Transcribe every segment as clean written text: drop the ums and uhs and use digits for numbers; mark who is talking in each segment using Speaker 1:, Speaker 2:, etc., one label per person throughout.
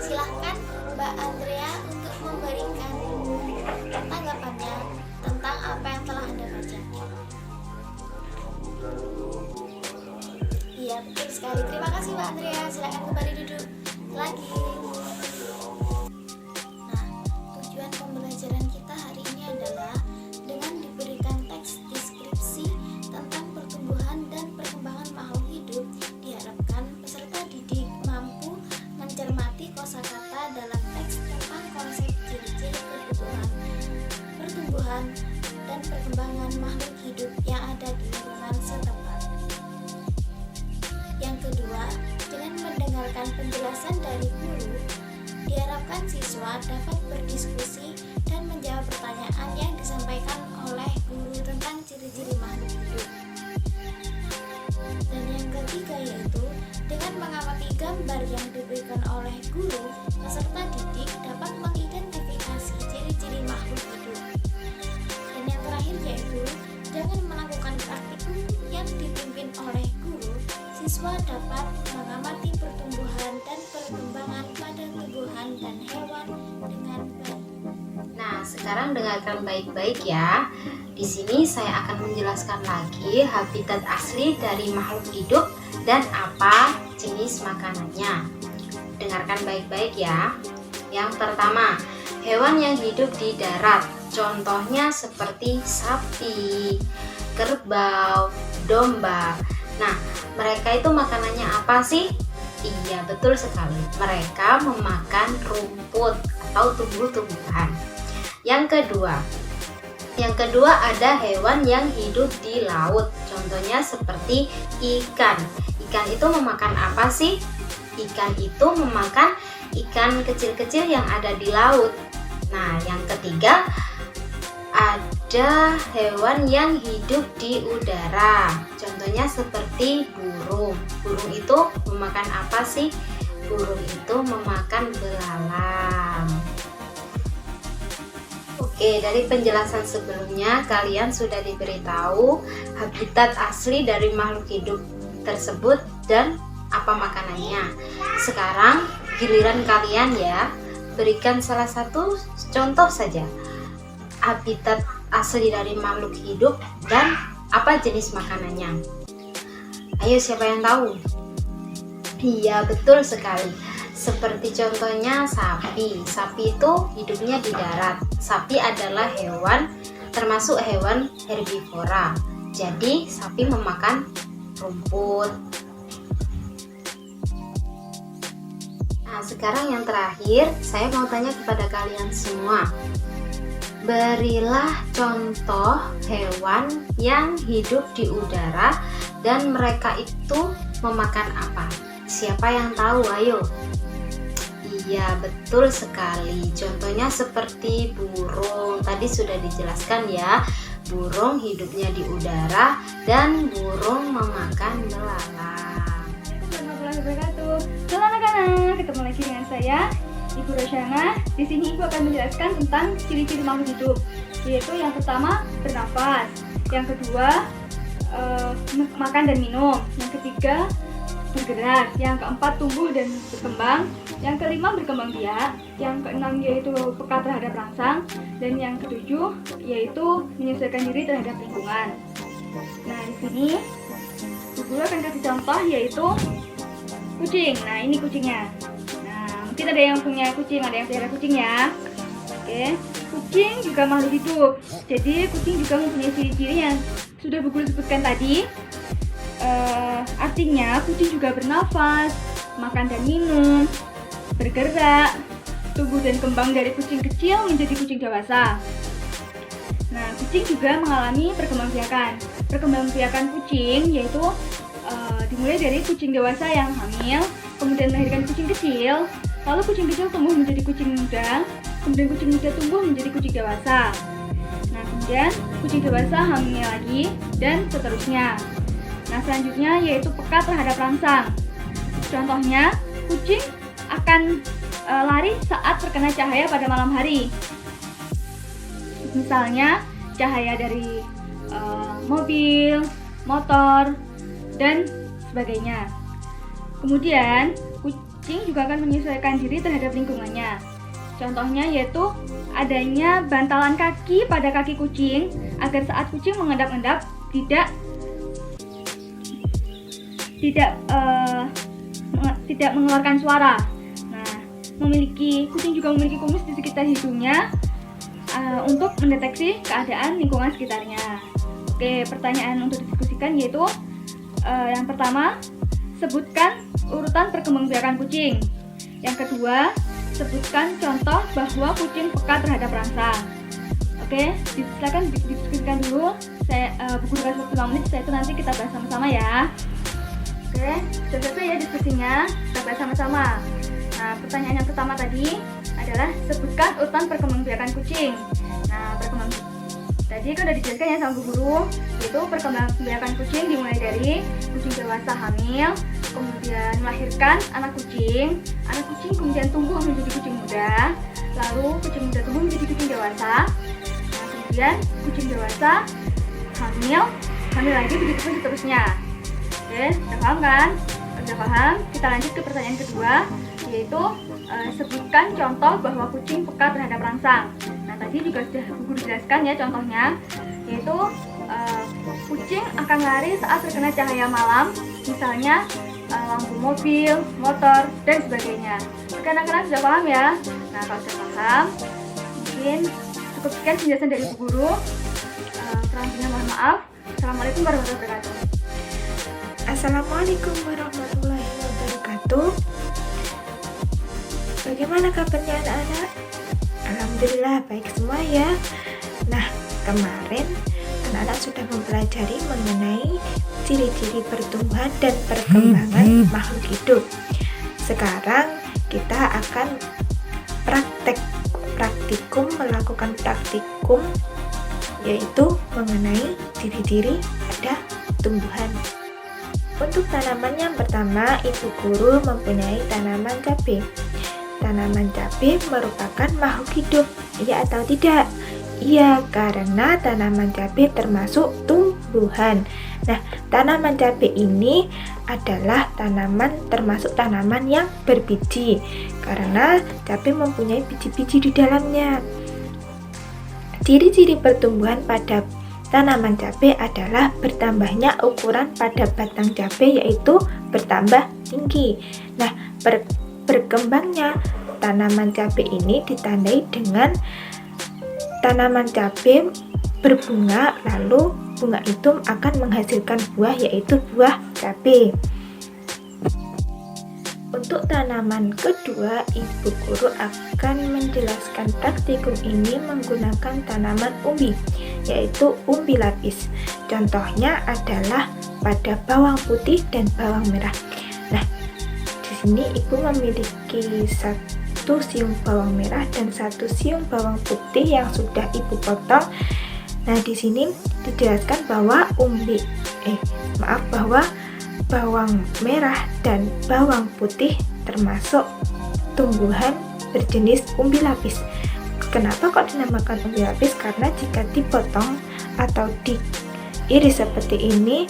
Speaker 1: Silahkan Mbak Andrea untuk memberikan tanggapannya tentang apa yang telah Anda baca. Iya, betul sekali. Terima kasih Mbak Andrea. Silahkan kembali duduk lagi. Nah, tujuan pembelajaran kita hari ini adalah dengan diberikan teks deskripsi tentang pertumbuhan dan perkembangan makhluk hidup, diharapkan peserta didik mampu mencermati kosakata dalam teks tentang konsep ciri-ciri kebutuhan, pertumbuhan, dan perkembangan makhluk hidup yang ada di lingkungan setempat. Yang kedua, dengan mendengarkan penjelasan dari guru, diharapkan siswa dapat berdiskusi dan menjawab pertanyaan yang disampaikan oleh guru tentang ciri-ciri makhluk hidup. Dan yang ketiga yaitu, dengan mengamati gambar yang diberikan oleh guru, peserta didik dapat mengidentifikasi ciri-ciri makhluk hidup. Dan yang terakhir yaitu, dengan melakukan praktikum yang dipimpin oleh guru, siswa dapat mengamati pertumbuhan dan perkembangan pada tumbuhan dan hewan dengan baik.
Speaker 2: Nah, sekarang dengarkan baik-baik ya. Di sini saya akan menjelaskan lagi habitat asli dari makhluk hidup dan apa jenis makanannya. Dengarkan baik-baik ya. Yang pertama, hewan yang hidup di darat. Contohnya seperti sapi, kerbau, domba. Nah, mereka itu makanannya apa sih? Iya, betul sekali. Mereka memakan rumput atau tumbuh-tumbuhan. Yang kedua ada hewan yang hidup di laut. Contohnya seperti ikan. Ikan itu memakan apa sih? Ikan itu memakan ikan kecil-kecil yang ada di laut. Nah, yang ketiga ada hewan yang hidup di udara. Contohnya seperti burung. Burung itu memakan apa sih? Burung itu memakan belalang. Oke, dari penjelasan sebelumnya kalian sudah diberitahu habitat asli dari makhluk hidup tersebut dan apa makanannya. Sekarang giliran kalian ya, berikan salah satu contoh saja habitat asli dari makhluk hidup dan apa jenis makanannya. Ayo, siapa yang tahu? Iya, betul sekali. Seperti contohnya sapi. Sapi itu hidupnya di darat. Sapi adalah hewan, termasuk hewan herbivora. Jadi, sapi memakan rumput. Nah, sekarang yang terakhir, saya mau tanya kepada kalian semua. Berilah contoh hewan yang hidup di udara dan mereka itu memakan apa? Siapa yang tahu? Ayo. Iya, betul sekali. Contohnya seperti burung. Tadi sudah dijelaskan ya. Burung hidupnya di udara dan burung memakan belalang.
Speaker 3: Warahmatullahi wabarakatuh. Halo anak-anak, ketemu lagi dengan saya Ibu Rosyana. Di sini Ibu akan menjelaskan tentang ciri-ciri makhluk hidup, yaitu yang pertama bernafas, yang kedua makan dan minum, yang ketiga bergerak, yang keempat tumbuh dan berkembang, yang kelima berkembang biak, yang keenam yaitu peka terhadap rangsang, dan yang ketujuh yaitu menyesuaikan diri terhadap lingkungan. Nah, di sini Bu Guru akan kasih contoh yaitu kucing. Nah, ini kucingnya. Mungkin ada yang punya kucing, ada yang pelihara kucing ya. Oke, kucing juga makhluk hidup. Jadi kucing juga mempunyai ciri-ciri yang sudah Bu Guru sebutkan tadi. Artinya kucing juga bernafas, makan dan minum, bergerak, tumbuh dan kembang dari kucing kecil menjadi kucing dewasa. Nah, kucing juga mengalami perkembangbiakan. Perkembangbiakan kucing yaitu dimulai dari kucing dewasa yang hamil, kemudian melahirkan kucing kecil. Lalu kucing kecil tumbuh menjadi kucing muda, kemudian kucing muda tumbuh menjadi kucing dewasa. Nah, kemudian kucing dewasa hamil lagi, dan seterusnya. Nah, selanjutnya yaitu peka terhadap rangsang. Contohnya, kucing akan lari saat terkena cahaya pada malam hari. Misalnya, cahaya dari mobil, motor, dan sebagainya. Kemudian, kucing kucing juga akan menyesuaikan diri terhadap lingkungannya. Contohnya yaitu adanya bantalan kaki pada kaki kucing agar saat kucing mengendap-endap tidak mengeluarkan suara. Nah, kucing juga memiliki kumis di sekitar hidungnya untuk mendeteksi keadaan lingkungan sekitarnya. Oke, pertanyaan untuk didiskusikan yaitu yang pertama, sebutkan urutan perkembangbiakan kucing. Yang kedua, sebutkan contoh bahwa kucing peka terhadap rangsang. Oke, silakan didiskusikan dulu. Saya buku tugas waktu 5 menit, setelah itu nanti kita bahas sama-sama ya. Oke, sudah selesai ya diskusinya, kita bahas sama-sama. Nah, pertanyaan yang pertama tadi adalah sebutkan urutan perkembangbiakan kucing. Nah, tadi kan udah dijelaskan ya sama Bu Guru, yaitu perkembangbiakan kucing dimulai dari kucing dewasa hamil, kemudian melahirkan anak kucing kemudian tumbuh menjadi kucing muda, lalu kucing muda tumbuh menjadi kucing dewasa, nah, kemudian kucing dewasa hamil lagi, begitu pun seterusnya. Oke, udah paham kan? Udah paham? Kita lanjut ke pertanyaan kedua, yaitu sebutkan contoh bahwa kucing peka terhadap rangsang. Nah, tadi juga sudah Bu Guru jelaskan ya contohnya, yaitu kucing akan lari saat terkena cahaya malam, misalnya lampu mobil, motor, dan sebagainya. Anak-anak sudah paham ya? Nah, kalau sudah paham, mungkin cukup sekian penjelasan dari Bu Guru. Kurang lebihnya mohon maaf. Assalamualaikum warahmatullahi wabarakatuh.
Speaker 4: Assalamualaikum warahmatullahi wabarakatuh. Bagaimana kabarnya anak-anak? Alhamdulillah baik semua ya. Nah, kemarin anak-anak sudah mempelajari mengenai ciri-ciri pertumbuhan dan perkembangan makhluk hidup. Sekarang kita akan melakukan praktikum, yaitu mengenai ciri-ciri pada tumbuhan. Untuk tanaman yang pertama, Ibu Guru mempunyai tanaman cabai. Tanaman cabai merupakan makhluk hidup, iya atau tidak? Iya, karena tanaman cabai termasuk tumbuhan. Nah, tanaman cabai ini adalah termasuk tanaman yang berbiji, karena cabai mempunyai biji-biji di dalamnya. Ciri-ciri pertumbuhan pada tanaman cabai adalah bertambahnya ukuran pada batang cabai, yaitu bertambah tinggi. Nah, berkembangnya tanaman cabai ini ditandai dengan tanaman cabai berbunga, lalu bunga itu akan menghasilkan buah, yaitu buah cabai. Untuk tanaman kedua, Ibu Guru akan menjelaskan praktikum ini menggunakan tanaman umbi, yaitu umbi lapis. Contohnya adalah pada bawang putih dan bawang merah. Nah, di sini Ibu memiliki satu siung bawang merah dan satu siung bawang putih yang sudah Ibu potong. Nah, di sini dijelaskan bahwa bahwa bawang merah dan bawang putih termasuk tumbuhan berjenis umbi lapis. Kenapa kok dinamakan umbi lapis? Karena jika dipotong atau diiris seperti ini,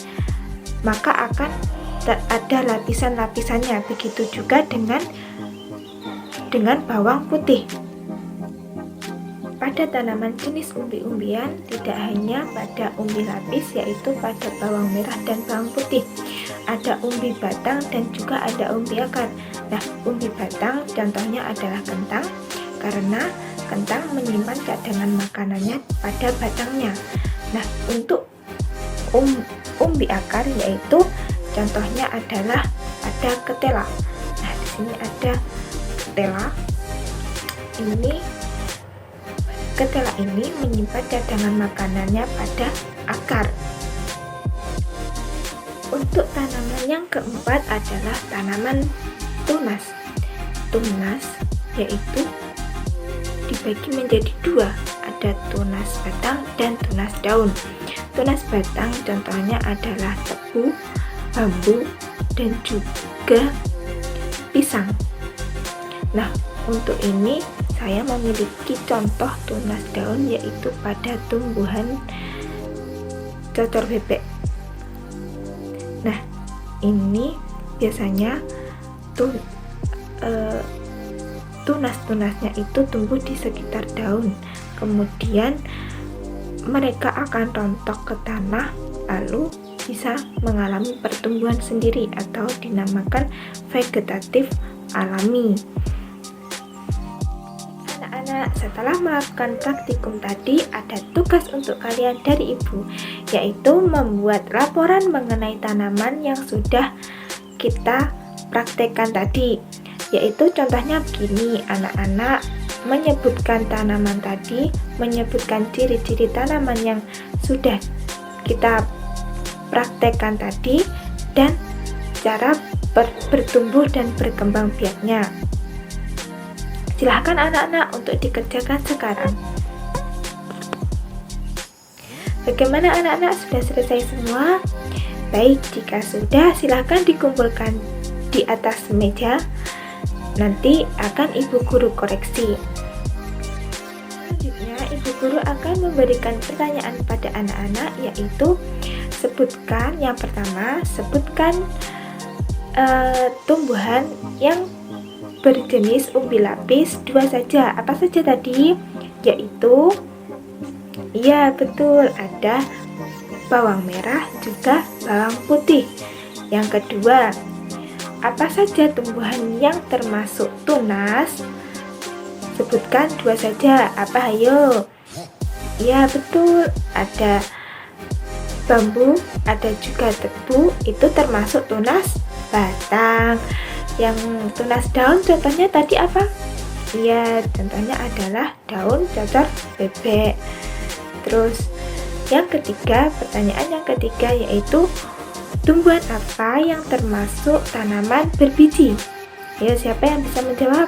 Speaker 4: maka akan ada lapisan-lapisannya. Begitu juga dengan bawang putih. Pada tanaman jenis umbi-umbian, tidak hanya pada umbi lapis, yaitu pada bawang merah dan bawang putih. Ada umbi batang dan juga ada umbi akar. Nah, umbi batang contohnya adalah kentang, karena kentang menyimpan cadangan makanannya pada batangnya. Nah, untuk umbi akar, yaitu contohnya adalah ada ketela. Nah, di sini ada ketela. Ketela ini menyimpan cadangan makanannya pada akar. Untuk tanaman yang keempat adalah tanaman tunas. Tunas yaitu dibagi menjadi dua, ada tunas batang dan tunas daun. Tunas batang contohnya adalah tebu, bambu, dan juga pisang. Nah, untuk ini saya memiliki contoh tunas daun, yaitu pada tumbuhan cocor bebek. Nah, ini biasanya tunas-tunasnya itu tumbuh di sekitar daun. Kemudian mereka akan rontok ke tanah, lalu bisa mengalami pertumbuhan sendiri atau dinamakan vegetatif alami. Anak-anak, setelah melakukan praktikum tadi, ada tugas untuk kalian dari ibu, yaitu membuat laporan mengenai tanaman yang sudah kita praktekkan tadi. Yaitu contohnya begini, anak-anak menyebutkan tanaman tadi, menyebutkan ciri-ciri tanaman yang sudah kita praktekkan tadi, dan cara bertumbuh dan berkembang biaknya. Silahkan anak-anak untuk dikerjakan sekarang. Bagaimana anak-anak, sudah selesai semua? Baik, jika sudah silahkan dikumpulkan di atas meja. Nanti akan ibu guru koreksi. Selanjutnya ibu guru akan memberikan pertanyaan pada anak-anak, yaitu yang pertama, sebutkan tumbuhan yang berjenis umbi lapis 2 saja. Apa saja tadi? Yaitu, ya betul, ada bawang merah juga bawang putih. Yang kedua, apa saja tumbuhan yang termasuk tunas? Sebutkan 2 saja. Apa, ayo? Ya betul, ada bambu, ada juga tebu, itu termasuk tunas batang. Yang tunas daun contohnya tadi apa? Ya, contohnya adalah daun cocor bebek. Terus yang ketiga, pertanyaan yang ketiga yaitu tumbuhan apa yang termasuk tanaman berbiji? Ya, siapa yang bisa menjawab?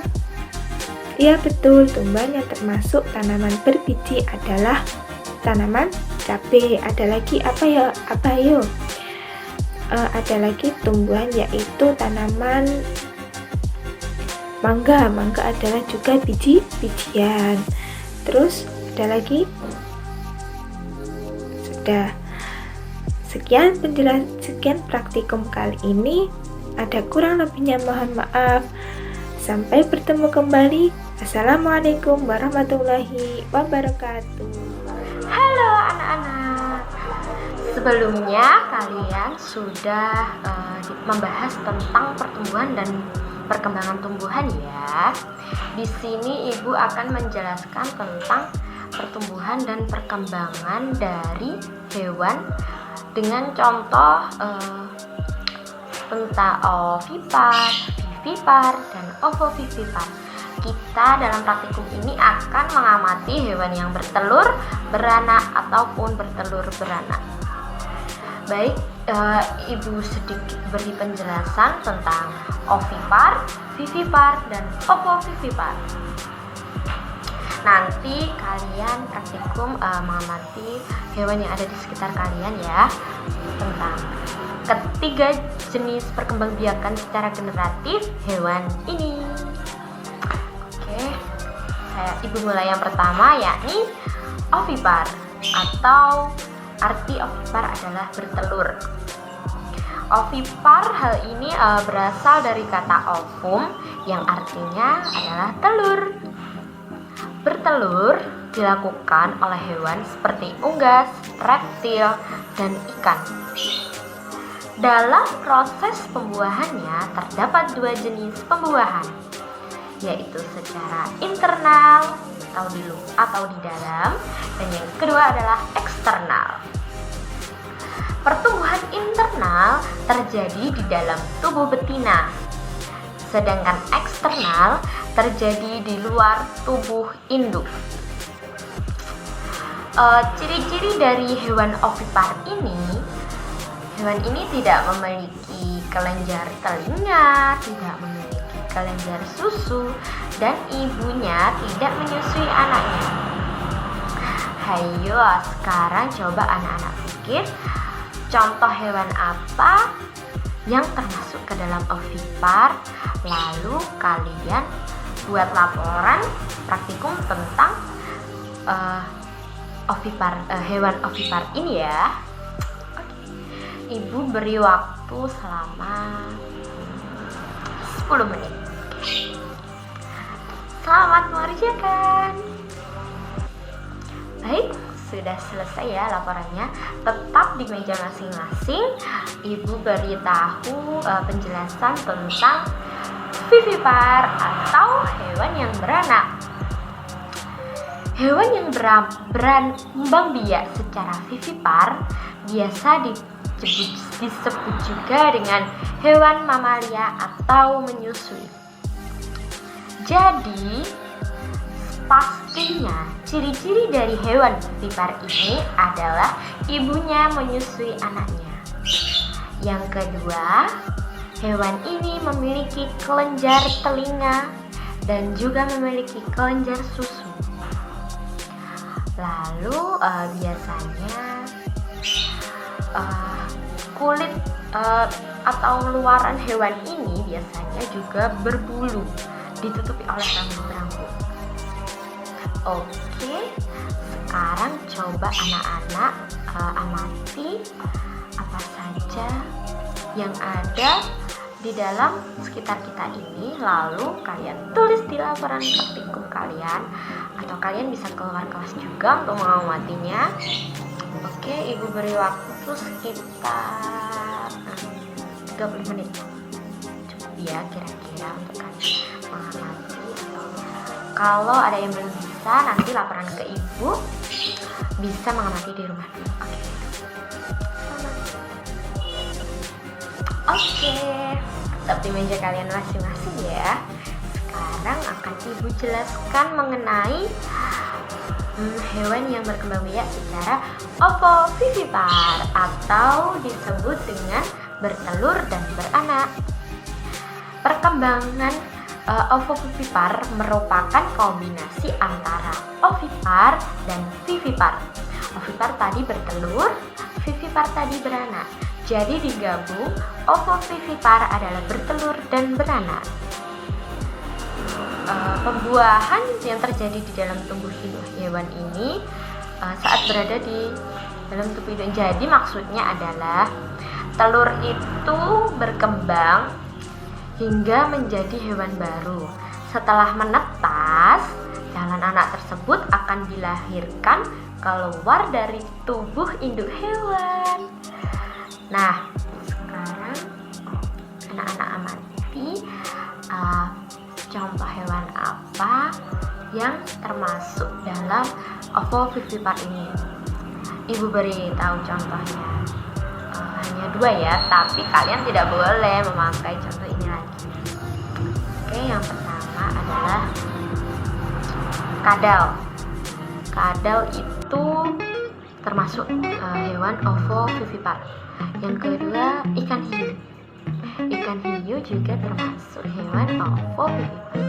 Speaker 4: Ya betul, tumbuhan yang termasuk tanaman berbiji adalah tanaman cabai. Ada lagi apa ya? Apa yuk? Ada lagi tumbuhan yaitu tanaman mangga. Mangga adalah juga biji-bijian. Terus ada lagi? Sudah. Sekian praktikum kali ini. Ada kurang lebihnya mohon maaf. Sampai bertemu kembali. Assalamualaikum warahmatullahi wabarakatuh.
Speaker 2: Halo anak-anak. Sebelumnya kalian sudah membahas tentang pertumbuhan dan perkembangan tumbuhan ya. Di sini ibu akan menjelaskan tentang pertumbuhan dan perkembangan dari hewan dengan contoh tentang ovipar, vivipar, dan ovovivipar. Kita dalam praktikum ini akan mengamati hewan yang bertelur, beranak, ataupun bertelur beranak. Baik, ibu sedikit beri penjelasan tentang ovipar, vivipar, dan ovovivipar. Nanti kalian praktikum mengamati hewan yang ada di sekitar kalian ya, tentang ketiga jenis perkembangbiakan secara generatif hewan ini. Oke, ibu mulai yang pertama, yakni ovipar, atau arti ovipar adalah bertelur. Ovipar hal ini berasal dari kata ovum yang artinya adalah telur. Bertelur dilakukan oleh hewan seperti unggas, reptil, dan ikan. Dalam proses pembuahannya terdapat 2 jenis pembuahan, yaitu secara internal atau di dalam, dan yang kedua adalah eksternal. Pertumbuhan internal terjadi di dalam tubuh betina, sedangkan eksternal terjadi di luar tubuh induk. Ciri-ciri dari hewan ovipar ini, hewan ini tidak memiliki kelenjar telinga, tidak memiliki kelenjar susu, dan ibunya tidak menyusui anaknya. Hayo, sekarang coba anak-anak pikir, contoh hewan apa yang termasuk ke dalam ovipar, lalu kalian buat laporan praktikum tentang hewan ovipar ini ya. Oke. Ibu beri waktu selama 10 menit. Selamat mengerjakan. Baik, sudah selesai ya laporannya. Tetap di meja masing-masing Ibu beritahu penjelasan tentang vivipar atau hewan yang beranak. Hewan yang berkembang biak secara vivipar biasa disebut juga dengan hewan mamalia atau menyusui. Jadi, pastinya ciri-ciri dari hewan vivipar ini adalah ibunya menyusui anaknya. Yang kedua, hewan ini memiliki kelenjar telinga dan juga memiliki kelenjar susu. Lalu biasanya kulit atau luaran hewan ini biasanya juga berbulu, ditutupi oleh rambut-rambut. Oke, sekarang coba anak-anak amati apa saja yang ada di dalam sekitar kita ini, lalu kalian tulis di laporan praktikum kalian, atau kalian bisa keluar kelas juga untuk mengamatinya. Oke, Ibu beri waktu sekitar 30 menit. Cukup ya kira-kira untuk kalian mengamati. Kalau ada yang belum bisa, nanti laporan ke Ibu, bisa mengamati di rumah dulu. Oke, tetap di meja kalian masing-masing ya. Sekarang akan Ibu jelaskan mengenai hewan yang berkembang biak secara ovovivipar atau disebut dengan bertelur dan beranak. Perkembangan ovovivipar merupakan kombinasi antara ovipar dan vivipar. Ovipar tadi bertelur, vivipar tadi beranak. Jadi digabung, ovovivipar adalah bertelur dan beranak. Pembuahan yang terjadi di dalam tubuh hewan ini saat berada di dalam tubuh hidup. Jadi maksudnya adalah telur itu berkembang hingga menjadi hewan baru. Setelah menetas, jalan anak tersebut akan dilahirkan keluar dari tubuh induk hewan. Nah, sekarang anak-anak amati contoh hewan apa yang termasuk dalam ovovivipar ini. Ibu beri tahu contohnya. Hanya 2 ya, tapi kalian tidak boleh memakai contoh ini lagi. Oke, yang pertama adalah kadal. Kadal itu termasuk hewan ovovivipar. Yang kedua, ikan hiu. Ikan hiu juga termasuk hewan ovovivipar.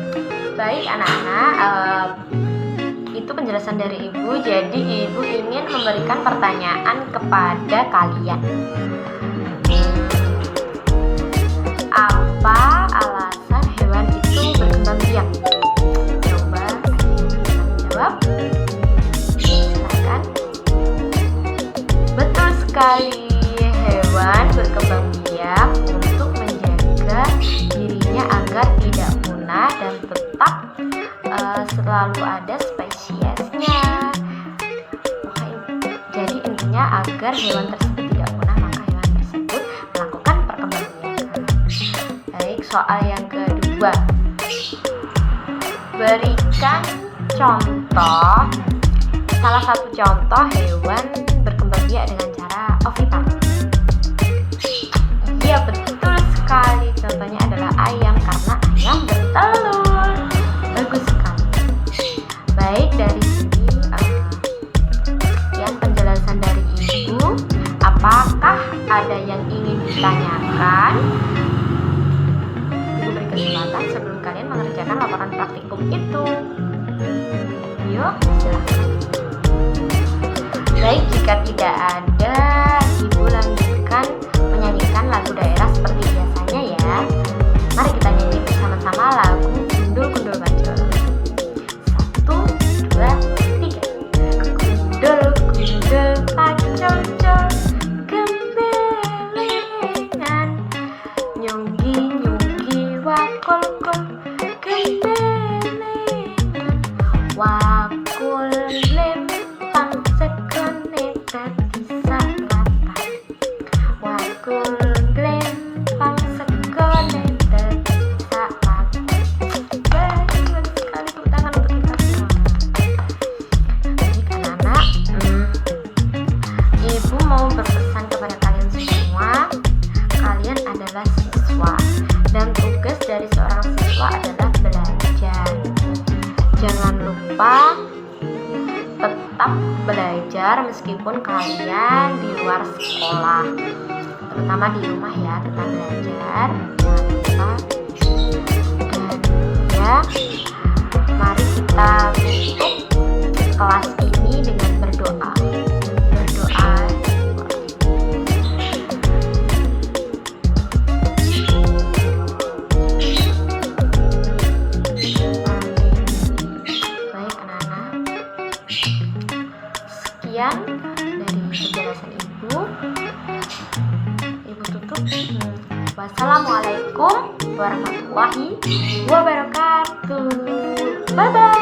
Speaker 2: Baik anak-anak, itu penjelasan dari Ibu. Jadi Ibu ingin memberikan pertanyaan kepada kalian. Apa alasan hewan itu berkembang biak? Coba ada yang bisa menjawab. Silakan. Betul sekali, hewan berkembang biak untuk menjaga dirinya agar tidak punah dan tetap selalu ada spesiesnya. Jadi intinya agar hewan tersebut tidak punah, maka hewan tersebut melakukan perkembangbiakan. Baik, soal yang kedua, berikan contoh, salah satu contoh hewan berkembang biak dengan cara ovipar. Iya, betul sekali, contohnya adalah ayam, karena ayam bertelur. Bagus sekali. Baik, dari sini sekian penjelasan dari Ibu. Apakah ada yang ingin ditanyakan? Ibu beri kesempatan sebelum kalian mengerjakan laporan praktikum itu. Yuk, silakan. Baik, jika tidak ada, Ibu lanjutkan menyanyikan lagu daerah seperti biasanya ya. Mari kita nyanyi bersama-sama lagu Gundul-Gundul Bajul. 1, 2, 3. Gundul-Gundul Bajul, gembelengan, nyunggi-nyunggi wakul-kul, gembelengan. belajar meskipun kalian di luar sekolah, terutama di rumah ya, tetap belajar, jangan lupa. Dan ya, mari kita tutup kelas ini dengan berdoa. Baik anak-anak, sekian dari penjelasan Ibu tutup. Wassalamualaikum warahmatullahi wabarakatuh. Bye bye.